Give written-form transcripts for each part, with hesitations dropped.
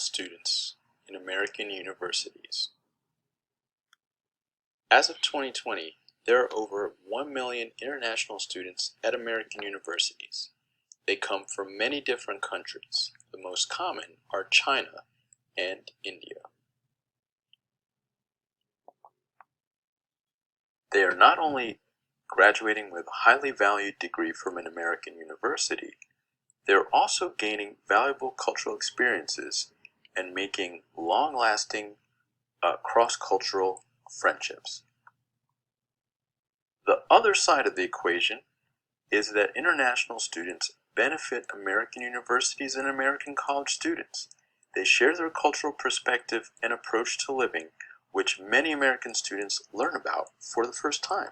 students in American universities. As of 2020, there are over 1 million international students at American universities. They come from many different countries. The most common are China and India. They are not only graduating with a highly valued degree from an American university, they are also gaining valuable cultural experiences and making long-lasting cross-cultural friendships. The other side of the equation is that international students benefit American universities and American college students. They share their cultural perspective and approach to living, which many American students learn about for the first time.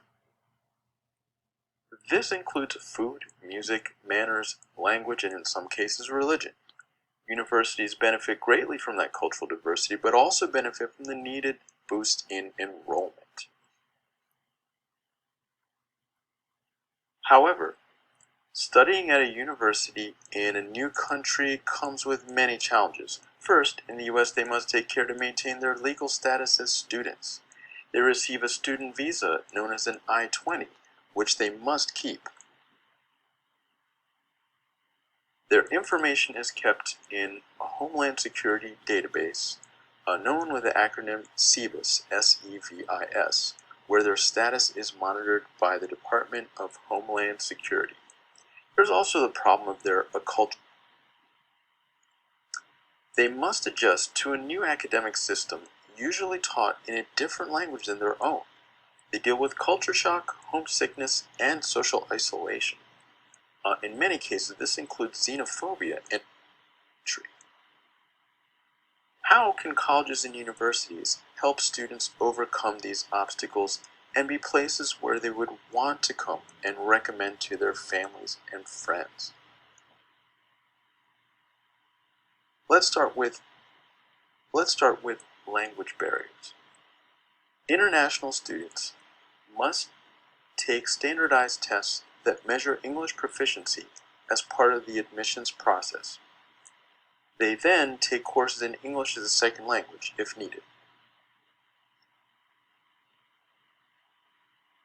This includes food, music, manners, language, and in some cases religion. Universities benefit greatly from that cultural diversity, but also benefit from the needed boost in enrollment. However, studying at a university in a new country comes with many challenges. First, in the US, they must take care to maintain their legal status as students. They receive a student visa known as an I-20, which they must keep. Their information is kept in a Homeland Security database known with the acronym SEVIS, S-E-V-I-S, where their status is monitored by the Department of Homeland Security. There's also the problem of their acculturation. They must adjust to a new academic system, usually taught in a different language than their own. They deal with culture shock, homesickness, and social isolation. In many cases, this includes xenophobia and bigotry. How can colleges and universities help students overcome these obstacles and be places where they would want to come and recommend to their families and friends? Let's start with language barriers. International students must take standardized tests that measure English proficiency as part of the admissions process. They then take courses in English as a second language if needed.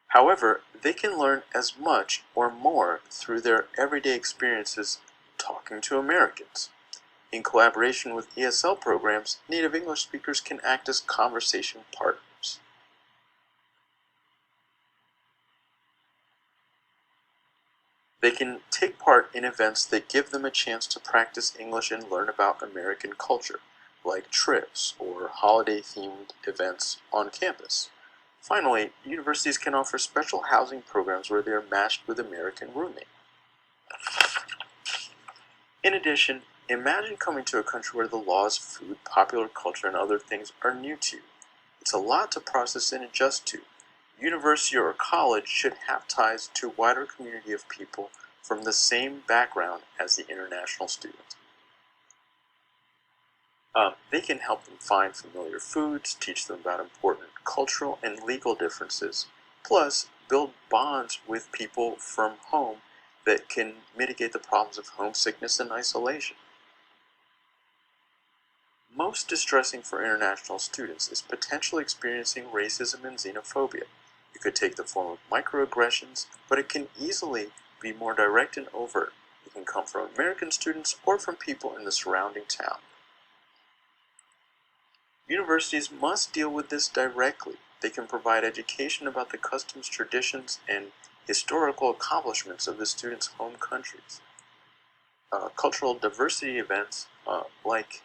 However, they can learn as much or more through their everyday experiences talking to Americans. In collaboration with ESL programs, native English speakers can act as conversation partners. They can take part in events that give them a chance to practice English and learn about American culture, like trips or holiday-themed events on campus. Finally, universities can offer special housing programs where they are matched with American roommates. In addition, imagine coming to a country where the laws, food, popular culture, and other things are new to you. It's a lot to process and adjust to. University or college should have ties to a wider community of people from the same background as the international student. They can help them find familiar foods, teach them about important cultural and legal differences, plus build bonds with people from home that can mitigate the problems of homesickness and isolation. Most distressing for international students is potentially experiencing racism and xenophobia. It could take the form of microaggressions, but it can easily be more direct and overt. It can come from American students or from people in the surrounding town. Universities must deal with this directly. They can provide education about the customs, traditions, and historical accomplishments of the students' home countries. Cultural diversity events like,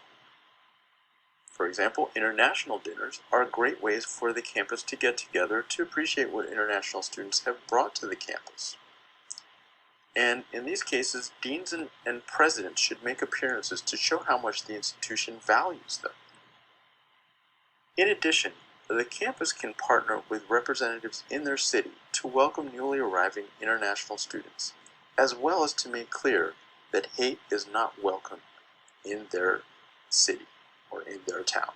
for example, international dinners are great ways for the campus to get together to appreciate what international students have brought to the campus. And in these cases, deans and presidents should make appearances to show how much the institution values them. In addition, the campus can partner with representatives in their city to welcome newly arriving international students, as well as to make clear that hate is not welcome in their city or in their town.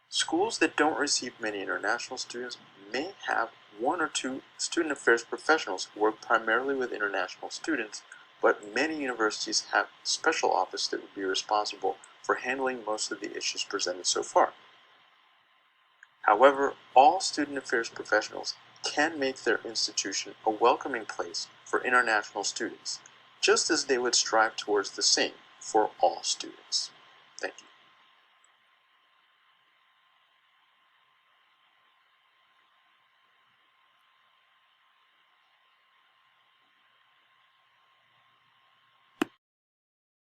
Schools that don't receive many international students may have one or two student affairs professionals who work primarily with international students but many universities have a special office that would be responsible for handling most of the issues presented so far. However, all student affairs professionals can make their institution a welcoming place for international students, just as they would strive towards the same for all students. Thank you.